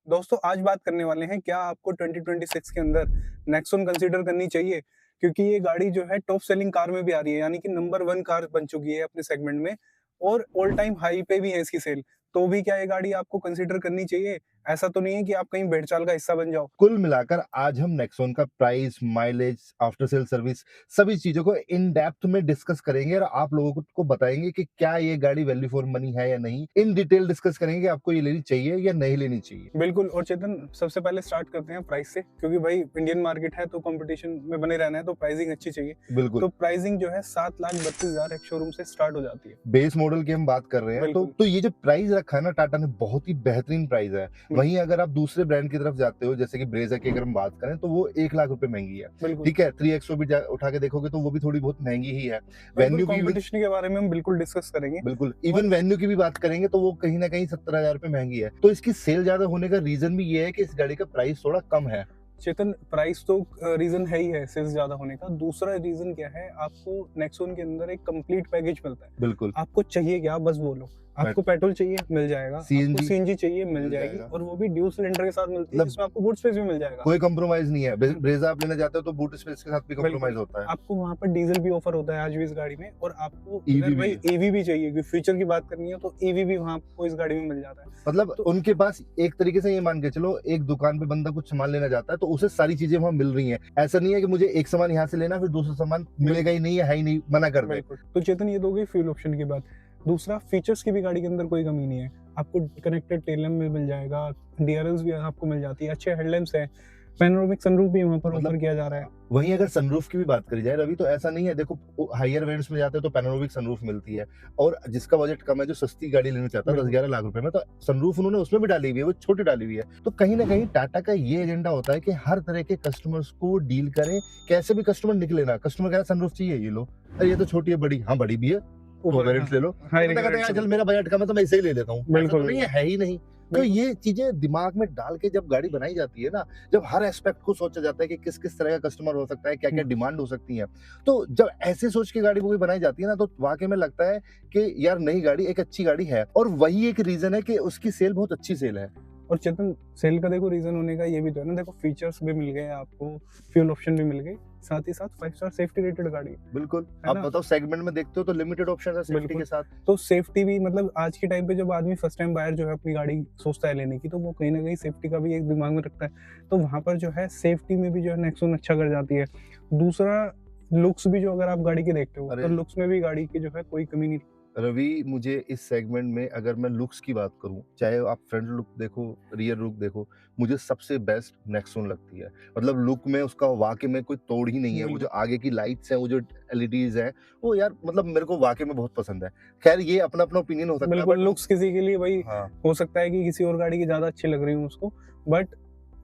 दोस्तों आज बात करने वाले हैं क्या आपको 2026 के अंदर नेक्सॉन कंसीडर करनी चाहिए क्योंकि ये गाड़ी जो है टॉप सेलिंग कार में भी आ रही है यानी कि नंबर 1 कार बन चुकी है अपने सेगमेंट में और ऑल टाइम हाई पे भी है इसकी सेल। तो भी क्या ये गाड़ी आपको कंसीडर करनी चाहिए? ऐसा तो नहीं है कि आप कहीं भेड़चाल का हिस्सा बन जाओ। कुल मिलाकर आज हम नेक्सॉन का price, mileage, after sale service सभी चीज़ों को इन डेप्थ में डिस्कस करेंगे और आप लोगों को बताएँगे कि क्या ये गाड़ी वैल्यू फॉर मनी है या नहीं। इन डिटेल डिस्कस करेंगे कि आपको ये लेनी चाहिए या नहीं लेनी चाहिए। बिल्कुल। और चेतन सबसे पहले स्टार्ट करते हैं प्राइस से क्योंकि भाई इंडियन मार्केट है तो कंपटीशन में बने रहना है तो प्राइसिंग अच्छी चाहिए। बिल्कुल। तो प्राइसिंग जो है 7,32,000 एक शोरूम से स्टार्ट हो जाती है। बेस मॉडल की हम बात कर रहे हैं तो बिल्कुल। तो ये जो प्राइस रखा है ना टाटा ने बहुत ही बेहतरीन प्राइस है। हम्म, वहीं अगर आप दूसरे ब्रांड की तरफ जाते हो जैसे कि ब्रेजा की अगर हम बात करें तो वो 1 लाख रुपए महँगी है। बिल्कुल। ठीक है, 3XO भी उठा के देखोगे तो वो भी थोड़ी बहुत महँगी ही है। बिल्कुल वेन्यू की भी कंपटीशन के बारे में हम बिल्कुल डिस्कस करेंगे। बिल्कुल, और इवन वेन्यू की भी बात करेंगे तो वो कहीं न कहीं 70,000 रुपए महँगी है। तो इसकी सेल ज़्यादा होने का रीज़न भी ये है कि इस गाड़ी का प्राइस थोड़ा कम है। चेतन प्राइस तो रीजन है ही है सेल्स ज्यादा होने का। दूसरा रीजन क्या है, आपको नेक्सॉन के अंदर एक कंप्लीट पैकेज मिलता है। बिल्कुल, आपको चाहिए क्या बस बोलो। आपको बट पेट्रोल चाहिए मिल जाएगा, आपको सीएनजी सीएनजी चाहिए मिल मिल जाएगी जाएगा। और वो भी ड्यूल सिलेंडर के साथ मिलती है मतलब जिसमें आपको बूट स्पेस भी मिल जाएगा। कोई कॉम्प्रोमाइज़ नहीं है। ब्रेज़ा आप लेना चाहते हो तो बूट स्पेस के साथ भी बिल्कुल। कॉम्प्रोमाइज़ होता है। आपको वहाँ पर डीजल भी ऑफर होता है आज भी इस गाड़ी में। और आपको ईवी अगर भी भाई है। ईवी भी चाहिए क्योंकि फ्यूचर की बात करनी है तो ईवी भी वहाँ आपको इस गाड़ी में मिल जाता है। मतलब तो उनके पास एक तरीके से ये मान के चलो एक दुकान पे बंदा कुछ सामान लेना चाहता है तो उसे सारी चीज़ें वहाँ मिल रही हैं। ऐसा नहीं है कि मुझे एक सामान यहाँ से लेना है फिर दूसरा सामान मिलेगा ही नहीं, है ही नहीं, मना कर दें। बिल्कुल। तो चेतन ये तो हो गई फ्यूल ऑप्शन की बात। दूसरा फीचर्स की भी गाड़ी के अंदर कोई कमी नहीं है। आपको कनेक्टेड टेल लैम्प भी मिल जाएगा, डीआरएल्स भी आपको मिल जाती है, अच्छे हेडलैम्प्स हैं, पैनोरामिक सनरूफ भी वहाँ पर मतलब ऑफर किया जा रहा है। वहीं अगर सनरूफ की भी बात करी जाए रवि तो ऐसा नहीं है देखो हायर वेरिएंट्स में जाते हैं तो पैनोरामिक सनरूफ मिलती है और जिसका बजट कम है जो सस्ती गाड़ी लेना चाहता है दस बिल्कुल। ग्यारह लाख रुपए में तो सनरूफ उन्होंने उसमें भी डाली हुई है वो छोटी डाली हुई है तो कहीं ना कहीं टाटा का ये एजेंडा होता है कि हर तरह के कस्टमर्स को डील करें कैसे भी कस्टमर निकले ना कस्टमर कह रहा है सनरूफ चाहिए ये लो अरे ये तो छोटी है बड़ी हाँ बड़ी भी है दो ऊपर हाँ, वेरिएंट्स ले लो हाई तो कहते हैं रेगुलेटेड। चल मेरा बजट कम है तो मैं इसे ही ले लेता हूँ ऐसा बिल्कुल, तो नहीं बिल्कुल। है ही नहीं तो बिल्कुल। ये चीजें दिमाग में डाल के जब गाड़ी बनाई जाती है ना जब हर एस्पेक्ट को सोचा जाता है कि किस किस तरह का कस्टमर हो सकता है क्या क्या हुँ। डिमांड हो सकती है तो जब ऐसे सोच के गाड़ी कोई बनाई जाती है ना तो वाकई में लगता है कि यार नई गाड़ी एक अच्छी गाड़ी है और वही एक रीजन है कि उसकी सेल बहुत अच्छी सेल है और चेतन सेल का देखो रीज़न होने का ये भी तो है ना, देखो फीचर्स भी मिल गए आपको, फ्यूल ऑप्शन भी मिल गए, साथ ही साथ 5 स्टार सेफ्टी रेटेड गाड़ी है। बिल्कुल है आप ना? बताओ सेगमेंट में देखते हो तो लिमिटेड ऑप्शन है सेफ्टी बिल्कुल। के साथ तो सेफ्टी भी मतलब आज के टाइम पे जब आदमी फर्स्ट टाइम बायर जो है अपनी गाड़ी सोचता है लेने की तो वो कहीं न कहीं सेफ्टी का भी एक दिमाग में रखता है। तो वहाँ पर जो है सेफ्टी में भी जो है नेक्सॉन अच्छा कर जाती है। दूसरा लुक्स भी जो अगर आप गाड़ी के देखते हो तो अरे लुक्स में भी गाड़ी की जो है कोई कमी नहीं। रवि मुझे इस सेगमेंट में अगर मैं लुक्स की बात करूं चाहे आप फ्रंट लुक देखो रियर लुक देखो मुझे सबसे बेस्ट नेक्सॉन लगती है मतलब लुक में उसका वाकई में कोई तोड़ ही नहीं है वो जो बिल्कुल। आगे की लाइट्स हैं वो जो एलईडीज हैं वो यार मतलब मेरे को वाकई में बहुत पसंद है खैर ये अपना अपना ओपिनियन हो सकता है बिल्कुल, बट लुक्स किसी के लिए भाई हाँ हो सकता है कि किसी और गाड़ी की ज़्यादा अच्छी लग रही हो उसको, बट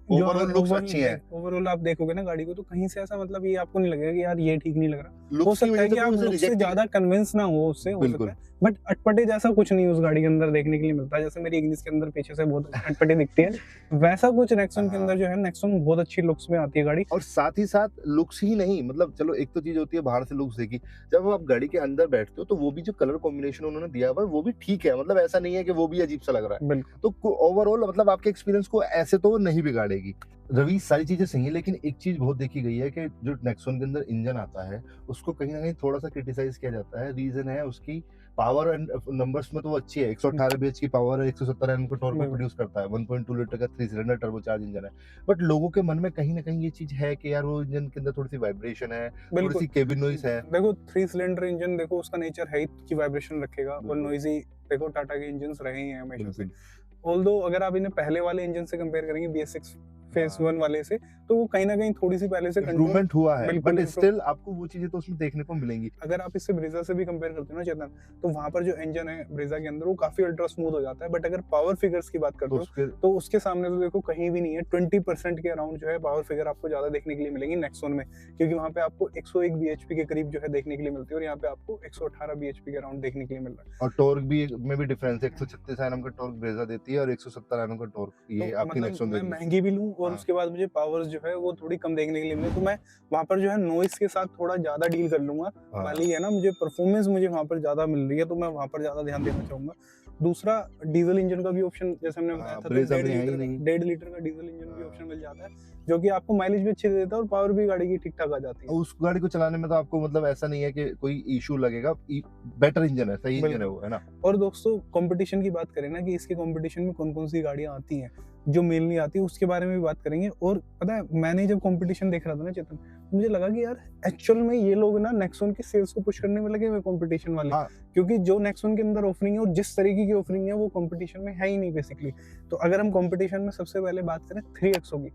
जो अगर ओवरऑल लुक्स अच्छी हैं ओवरऑल आप देखोगे ना गाड़ी को तो कहीं से ऐसा मतलब ये आपको नहीं लगेगा कि यार ये ठीक नहीं लग रहा। हो लुक्स की सकता वजह है से कि कोई आप उसे लुक से रिजेक्ट ज़्यादा कन्विंस ना हो उससे, हो सकता बिल्कुल है। बट अटपटे जैसा कुछ नहीं उस गाड़ी के अंदर देखने के लिए मिलता है। जैसे मेरी इग्निस के अंदर पीछे से बहुत अटपटी दिखती है, वैसा कुछ नेक्सॉन के हाँ अंदर जो है, नेक्सॉन बहुत अच्छी लुक्स में आती है गाड़ी। और साथ ही साथ लुक्स ही नहीं मतलब चलो एक तो चीज होती है बाहर से लुक्स देखी जब आप गाड़ी के अंदर बैठते हो तो वो भी जो कलर कॉम्बिनेशन उन्होंने दिया हुआ है वो भी ठीक है मतलब ऐसा नहीं है कि वो भी अजीब सा लग रहा है बिल्कुल। तो ओवरऑल मतलब आपके एक्सपीरियंस को ऐसे तो नहीं बिगाड़ेगी रवि सारी चीजें सही है लेकिन एक चीज बहुत देखी गई है कि जो नेक्सॉन के अंदर इंजन आता है उसको कहीं ना कहीं थोड़ा सा क्रिटिसाइज किया जाता है रीजन है उसकी पावर एंड नंबर्स में तो वो अच्छी है 118 बीएच की पावर है 170 एनएम का टॉर्क बिल्कुल। प्रोड्यूस करता है 1.2 लीटर का 3 सिलेंडर टर्बोचार्ज इंजन है बट लोगों के मन में कहीं न कहीं ये चीज़ है कि यार वो इंजन के अंदर थोड़ी-सी वाइब्रेशन है, बिल्कुल। थोड़ी-सी केबिन नॉइज़ है। देखो 3 सिलेंडर इंजन देखो उसका नेचर है ही कि वाइब्रेशन रखेगा और बिल्कुल, नॉइज़ी। देखो टाटा के इंजन्स रहे ही हैं हमेशा से। बिल्कुल। ऑल्दो अगर आप इन्हें पहले वाले इंजन से कंपेयर करेंगे BS6 फेज़ हाँ, 1 वाले से, तो वो कहीं न कहीं थोड़ी-सी पहले से कंट्रोल। इम्प्रूवमेंट हुआ है बिल्कुल बट इम्प्रूव। स्टिल आपको वो चीज़ें तो उसमें देखने को मिलेंगी। अगर आप इससे ब्रेज़ा से भी कंपेयर करते हो ना चेतन, तो वहाँ पर जो इंजन है ब्रेज़ा के अंदर वो काफ़ी अल्ट्रा स्मूथ हो जाता है। बट अगर पावर फिगर्स की बात तो करते हो, उसके तो उसके सामने तो देखो कहीं भी नहीं है। 20% के अराउंड जो है पावर फिगर आपको ज़्यादा देखने के लिए मिलेंगी नेक्सॉन में, क्योंकि वहाँ पे आपको 101 बीएचपी के करीब जो है देखने के लिए मिलती है और यहाँ पे आपको 118 बीएचपी के अराउंड देखने के लिए मिल रहा है। और टॉर्क भी में भी डिफरेंस है, 136 एनएम का टॉर्क ब्रेज़ा देती है और 170 एनएम का टॉर्क ये तो आपकी मतलब नेक्सॉन मैं देगी। महँगी भी लूँ और हाँ, उसके बाद मुझे पावर्स जो है वो थोड़ी कम देखने के लिए मिले, तो मैं वहाँ पर जो है नॉइज़ के साथ थोड़ा ज़्यादा डील कर लूँगा। हाँ, वाली है ना, मुझे परफ़ॉर्मेंस मुझे वहाँ पर ज़्यादा मिल रही है, तो मैं वहाँ पर ज़्यादा ध्यान देना चाहूँगा। दूसरा डीजल इंजन का भी ऑप्शन, जैसे हमने बताया था, तो ब्रेजा 1.5 में है ही लीटर नहीं। 1.5 लीटर का डीजल इंजन भी ऑप्शन मिल जाता है, जो कि आपको माइलेज भी अच्छे देता है और पावर भी गाड़ी की ठीक-ठाक आ जाती है। उस गाड़ी को चलाने में तो आपको मतलब ऐसा नहीं है कि कोई इश्यू लगेगा, बेटर इंजन है, सही इंजन है बिल्कुल। वो, है ना? और दोस्तों कंपटीशन की बात करें ना, कि इसके कंपटीशन में कौन-कौन सी गाड़ियाँ आती हैं, जो मेल नहीं आती, उसके बारे में भी बात करेंगे। और पता है, मैंने जब कंपटीशन देख रहा था ना चेतन, मुझे लगा कि यार एक्चुअल में ये लोग ना नेक्सॉन की सेल्स को पुश करने में लगे हुए कंपटीशन वाले। हाँ। क्योंकि जो नेक्सॉन के अंदर ऑफरिंग है और जिस तरीके की ऑफरिंग है वो कंपटीशन में है ही नहीं बेसिकली। तो अगर हम कंपटीशन में सबसे पहले बात करें 3XO की,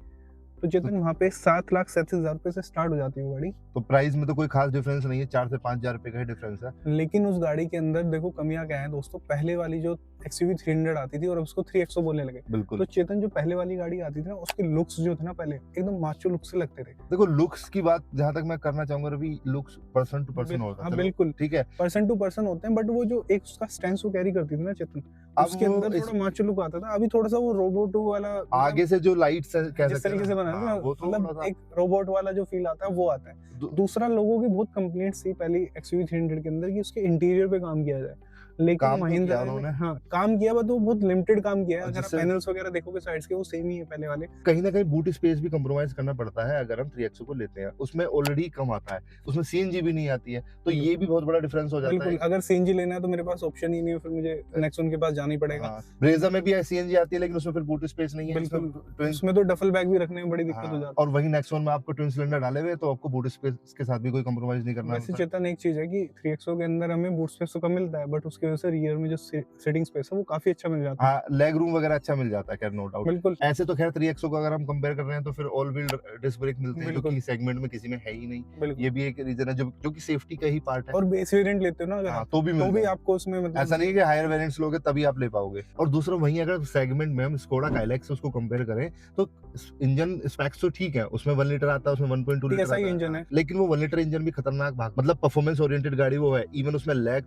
तो चेतन वहाँ पे 7,37,000 रुपए से स्टार्ट हो जाती है वो गाड़ी। तो प्राइस में तो कोई खास डिफरेंस नहीं है, 4 से 5,000 रुपए का ही डिफरेंस है। लेकिन उस गाड़ी के अंदर देखो कमियां क्या है दोस्तों। पहले वाली जो XUV 300 आती थी और अब उसको 3XO बोलने लगे। बिल्कुल। तो चेतन जो पहले वाली गाड़ी आती थी ना, उसके लुक्स जो थे ना पहले एकदम माचो लुक से लगते थे। देखो लुक्स की बात जहाँ तक मैं करना चाहूंगा Ravi, looks person to person होता है। हाँ चलो, बिल्कुल, ठीक है। पर्सन टू पर्सन होते हैं, बट वो जो एक उसका स्टैंड वो कैरी करती थी ना चेतन, अब उसके वो अंदर थोड़ा माचो लुक आता था। अभी थोड़ा सा वो रोबोट वाला, मतलब आगे से जो लाइट्स कह जिस सकते हैं तरीके से ना, बना है हाँ, ना, वो तो मतलब थोड़ा सा एक रोबोट वाला जो फील आता है वो आता है। दूसरा, लोगों की बहुत कंप्लेंट्स थी पहली XUV 300 के अंदर कि उसके इंटीरियर पे काम किया जाए, लेकिन काम तो महिंद्रा किया ने उन्होंने। हाँ काम किया, बट वो बहुत लिमिटेड काम किया है। और अगर आप जिससे पैनल्स वगैरह देखोगे साइड्स के, वो सेम ही है पहले वाले। कहीं ना कहीं बूट स्पेस भी कंप्रोमाइज करना पड़ता है अगर हम 3XO को लेते हैं, उसमें ऑलरेडी कम आता है, उसमें CNG भी नहीं आती है, तो ये भी बहुत बड़ा डिफरेंस हो जाता बिल्कुल, है। अगर CNG लेना है तो मेरे पास ऑप्शन ही नहीं है, फिर मुझे नेक्सॉन के पास जाना ही पड़ेगा। हाँ, ब्रेजा में भी CNG आती है लेकिन उसमें फिर बूट स्पेस नहीं है, बिल्कुल, इसमें twin- उसमें तो डफल बैग भी रखने में बड़ी दिक्कत हो हाँ, जाती और वही नेक्सॉन में आपको ट्विन सिलेंडर डाले हुए, तो आपको बूट स्पेस के साथ भी कोई कंप्रोमाइज नहीं है। करना वैसे होता है। चेतन एक चीज है कि 3XO के अंदर हमें बूट स्पेस तो कम मिलता है, बट उसकी वजह से रियर में जो सीटिंग स्पेस है वो काफी अच्छा मिल जाता है। हाँ, लेग रूम वगैरह अच्छा मिल जाता है, खैर नो डाउट। बिल्कुल ऐसे तो खैर 3XO को अगर हम कंपेयर कर रहे हैं तो फिर ऑल व्हील डिस्क ब्रेक मिलते हैं, जो बिल्कुल कि सेगमेंट में किसी में है ही नहीं। बिल्कुल। ये भी एक रीजन है जो कि सेफ्टी का ही पार्ट है। और बेस वेरिएंट लेते हो ना अगर हाँ, आप, तो भी तो मिलता भी है। आपको उसमें मतलब ऐसा नहीं है कि हायर वेरिएंट्स लोगे तभी आप ले पाओगे। और दूसरा वहीं अगर सेगमेंट में हम स्कोडा काइलैक से उसको कंपेयर करें तो इंजन स्पेक्स तो ठीक है, उसमें 1 लीटर आता है, उसमें 1.2 लीटर आता TSI है, इंजन है। लेकिन वो 1 लीटर इंजन भी खतरनाक भाग, मतलब परफॉर्मेंस ओरिएंटेड गाड़ी वो है। इवन उसमें लैग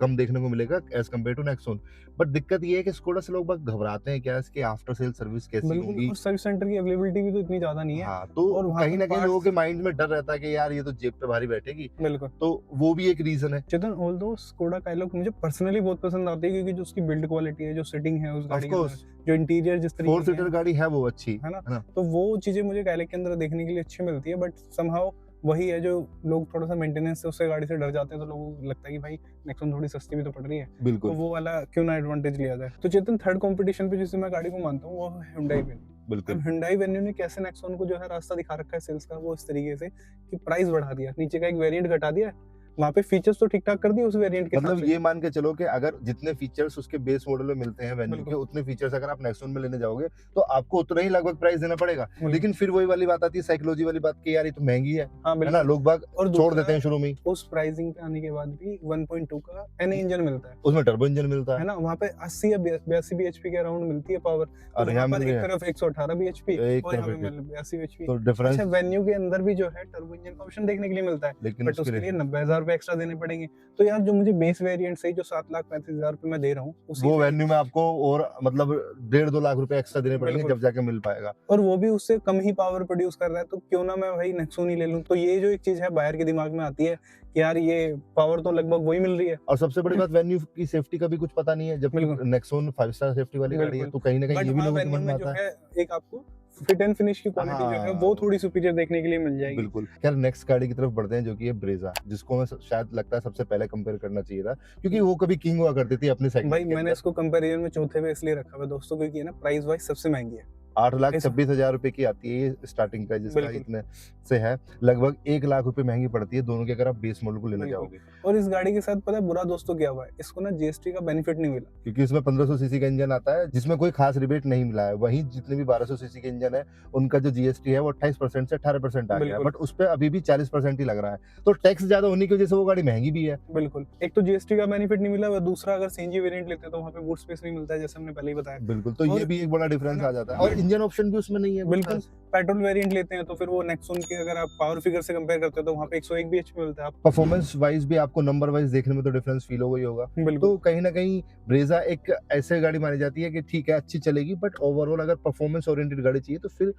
कम देखने को मिलेगा as compared to Nexon. But दिक्कत ये है कि स्कोडा से लोग बहुत घबराते हैं, क्या इसके आफ्टर सेल सर्विस कैसी बिल्कुल, होगी। और सर्विस सेंटर की अवेलेबिलिटी भी तो इतनी ज्यादा नहीं है। हाँ, तो और वहाँ कहीं पे ना कहीं parts- लोगों के माइंड में डर रहता है कि यार ये तो जेब पे भारी बैठेगी, बिल्कुल। तो वो भी एक रीजन है। चेतन ऑल्दो स्कोडा काइलॉक मुझे पर्सनली बहुत पसंद आती है, क्योंकि जो उसकी बिल्ड क्वालिटी है, जो सिटिंग है उस ऑफ गाड़ी के कोर्स अंदर, जो इंटीरियर जिस 4 तरीके की सीटर है गाड़ी है वो अच्छी, है ना, है ना? तो वो चीजें मुझे काइलॉक के अंदर देखने के लिए अच्छी मिलती है। बट समहाउ वही है, जो लोग थोड़ा सा मेंटेनेंस से उससे गाड़ी से डर जाते हैं, तो लोगों को लगता है कि भाई नेक्सॉन थोड़ी सस्ती भी तो पड़ रही है, तो बिल्कुल वो वाला क्यों ना एडवांटेज लिया जाए। तो चेतन थर्ड कंपटीशन पे जिससे मैं गाड़ी को मानता हूँ वो है Hyundai Venue। बिल्कुल। अब Hyundai Venue ने कैसे नेक्सॉन को जो है रास्ता दिखा रखा है सेल्स का, वो इस तरीके से कि प्राइस बढ़ा दिया, नीचे का एक वेरिएंट घटा दिया, वहाँ पे फीचर्स तो ठीक ठाक कर दिए उस वेरिएंट के हिसाब मतलब से। ये मान के चलो कि अगर जितने फीचर्स उसके बेस मॉडल में मिलते हैं वेन्यू के, बिल्कुल। उतने फीचर्स अगर आप नेक्सॉन में लेने जाओगे तो आपको उतना ही लगभग प्राइस देना पड़ेगा। बिल्कुल। लेकिन फिर वही वाली बात आती है, साइकोलॉजी वाली बात कि यार ये तो महंगी है हाँ ना? बिल्कुल। लोग बाग और छोड़ दूसरा, देते हैं शुरू में ही। उस प्राइसिंग पे आने के बाद भी 1.2 का NA इंजन मिलता है उसमें टर्बो इंजन मिलता है है ना, वहाँ पे 80 या 82 bhp के अराउंड मिलती है पावर। तो और वहाँ यहाँ पर मिल एक रही है तरफ 118 bhp एक और यहाँ तरफ पे एक। 82 bhp। तो डिफरेंस। अच्छा, वेन्यू के अंदर भी जो है टर्बो इंजन का ऑप्शन देखने के लिए मिलता है, लेकिन बट उसके उसके लिए लिए 90,000 रुपए एक्स्ट्रा देने पड़ेंगे। तो यार जो मुझे बेस वेरिएंट से ही जो 7,35,000 रुपए मैं दे रहा हूँ, उसी वो से वेन्यू में आपको और मतलब 1.5-2 लाख रुपए एक्स्ट्रा देने पड़ेंगे बिल्कुल। जब जाके मिल पाएगा। और वो भी उससे कम ही पावर प्रोड्यूस कर रहा है, तो क्यों ना मैं भाई नेक्सॉन ही ले लूं। तो ये जो एक चीज है बायर के दिमाग में आती है कि यार ये पावर तो लगभग वही मिल रही है। और सबसे बड़ी बात, वेन्यू की सेफ्टी का भी कुछ पता नहीं है, जबकि बिल्कुल। नेक्सॉन 5 स्टार सेफ्टी वाली गाड़ी है, बिल्कुल। तो कहीं ना कहीं बट ये भी वहाँ लोगों के वेन्यू मन में में जो आता है। है एक आपको फिट एंड फिनिश की क्वालिटी जो है वो हाँ। थोड़ी सुपीरियर देखने के लिए मिल जाएगी। बिल्कुल। खैर नेक्स्ट गाड़ी की तरफ बढ़ते हैं, जो कि है ब्रेजा, जिसको मैं शायद लगता है सबसे पहले कंपेयर करना चाहिए था, क्योंकि वो कभी किंग हुआ करती थी अपने भाई सेगमेंट के मैंने अंदर। इसको कंपैरिजन में चौथे पे इसलिए रखा हुआ है दोस्तों, क्योंकि है ना प्राइस वाइज सबसे महंगी है। 8,26,000 रुपए की आती है ये स्टार्टिंग प्राइस, इसका बिल्कुल। इतने से है लगभग 1 लाख रुपए महंगी पड़ती है दोनों की, अगर आप बेस मॉडल को लेने बिल्कुल। जाओगे, और इस गाड़ी के साथ पता है बुरा दोस्तों क्या हुआ है, इसको ना GST का बेनिफिट नहीं मिला। क्योंकि इसमें 1500 सीसी का इंजन आता है जिसमें कोई खास रिबेट नहीं मिला है। वहीं जितने भी 1200 सीसी के इंजन है उनका जो जीएसटी है वो 28% से 18% आ गया है, बिल्कुल। बट उस पे अभी भी 40% ही लग रहा है। तो टैक्स ज्यादा होने की वजह से वो गाड़ी महंगी भी है। बिल्कुल, एक तो GST का बेनिफिट नहीं मिला, और दूसरा अगर CNG वेरिएंट लेते हैं तो वहाँ पे बूट स्पेस नहीं मिलता है, जैसे हमने पहले ही बताया। बिल्कुल, तो ये और- भी एक बड़ा डिफरेंस है ना? आ जाता है। और इंजन ऑप्शन भी उसमें नहीं है। बिल्कुल, पेट्रोल वेरिएंट लेते हैं तो फिर वो नेक्सॉन के अगर आप पावर फिगर से कंपेयर करते हो तो वहाँ पे 101 bhp मिलता है आपको। परफॉर्मेंस वाइज भी आपको नंबर वाइज देखने में तो डिफरेंस फील हो गई होगा। बिल्कुल। तो कहीं ना कहीं ब्रेजा एक ऐसे गाड़ी मानी जाती है कि ठीक है अच्छी चलेगी, बट ओवरऑल अगर परफॉर्मेंस ओरिएंटेड गाड़ी चाहिए तो फिर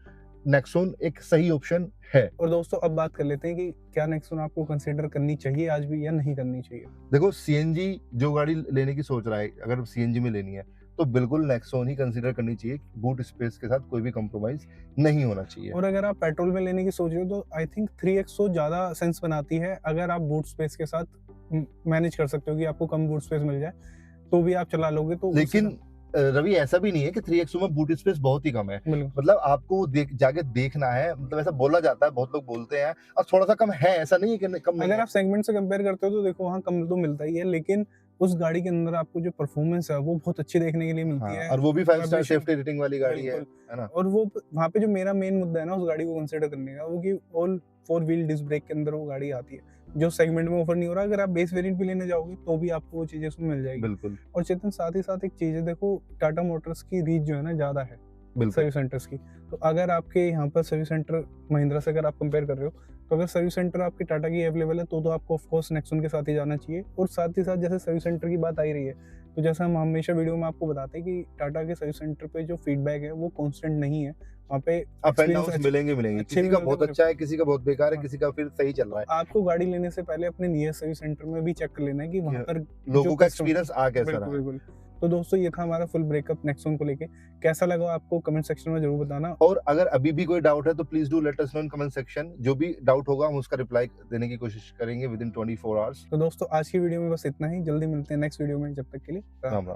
नेक्सॉन एक सही ऑप्शन है। और दोस्तों अब बात कर लेते हैं कि क्या नेक्सॉन आपको कंसीडर करनी चाहिए आज भी या नहीं करनी चाहिए। देखो सीएनजी जो गाड़ी लेने की सोच रहा है, अगर सीएनजी में लेनी है तो बिल्कुल नेक्सॉन ही कंसीडर करनी चाहिए। बूट स्पेस के साथ कोई भी कॉम्प्रोमाइज नहीं होना चाहिए। और अगर आप पेट्रोल में लेने की सोच रहे हो तो आई थिंक 3XO ज्यादा सेंस बनाती है, अगर आप बूट स्पेस के साथ मैनेज कर सकते हो कि आपको कम बूट स्पेस मिल जाए तो भी आप चला लोगे। तो लेकिन रवि ऐसा भी नहीं है कि 3XO में बूट स्पेस बहुत ही कम है। बिल्कुल मतलब आपको वो जाके देखना है, मतलब ऐसा बोला जाता है, बहुत लोग बोलते हैं और थोड़ा सा कम है, ऐसा नहीं है कि कम नहीं अगर है। आप सेगमेंट से कंपेयर करते हो तो देखो वहाँ कम तो मिलता ही है, लेकिन उस गाड़ी के अंदर आपको जो परफॉर्मेंस है वो बहुत अच्छी देखने के लिए मिलती हाँ, है। और वो भी 5 स्टार Vibration- सेफ्टी रेटिंग वाली गाड़ी है बिल्कुल। ना? और वो वहाँ पे जो मेरा मेन मुद्दा है ना उस गाड़ी को कंसिडर करने का, वो कि ऑल 4 व्हील डिस्क ब्रेक के अंदर वो गाड़ी आती है जो सेगमेंट में ऑफर नहीं हो रहा। अगर आप बेस वेरिएंट भी लेने जाओगे तो भी आपको वो चीजें उसमें मिल जाएगी। बिल्कुल, और चेतन साथ ही साथ एक चीज है, देखो टाटा मोटर्स की रीच जो है ना ज्यादा है बिल्कुल। सर्विस सेंटर्स की। तो अगर आपके यहाँ पर सर्विस सेंटर महिंद्रा से अगर आप कंपेयर कर रहे हो तो अगर सर्विस सेंटर आपकी टाटा की अवेलेबल है तो आपको ऑफ कोर्स नेक्सॉन के साथ ही जाना चाहिए। और साथ ही साथ जैसे सर्विस सेंटर की बात आ ही रही है तो जैसा हम हमेशा वीडियो में आपको बताते हैं कि टाटा के सर्विस सेंटर पे जो फीडबैक है वो कांस्टेंट नहीं है। वहाँ पे अप एंड experience डाउन मिलेंगे अच्छे किसी का मिलते बहुत हैं। अच्छा है, किसी का बहुत बेकार है, हाँ। किसी का फिर सही चल रहा है। आपको गाड़ी लेने से पहले अपने नियर सर्विस सेंटर में भी चेक कर लेना है कि वहाँ पर लोगों का customer- एक्सपीरियंस आ कैसा बिल्कुल रहा। बिल्कुल। तो दोस्तों ये था हमारा फुल ब्रेकअप नेक्सॉन को लेके। कैसा लगा आपको कमेंट सेक्शन में जरूर बताना। और अगर अभी भी कोई डाउट है तो please do let us know in comment section. जो भी डाउट होगा हम उसका रिप्लाई देने की कोशिश करेंगे विद इन 24 आवर्स। तो दोस्तों आज की वीडियो में बस इतना ही, जल्दी मिलते हैं नेक्स्ट वीडियो में, जब तक के लिए राम राम।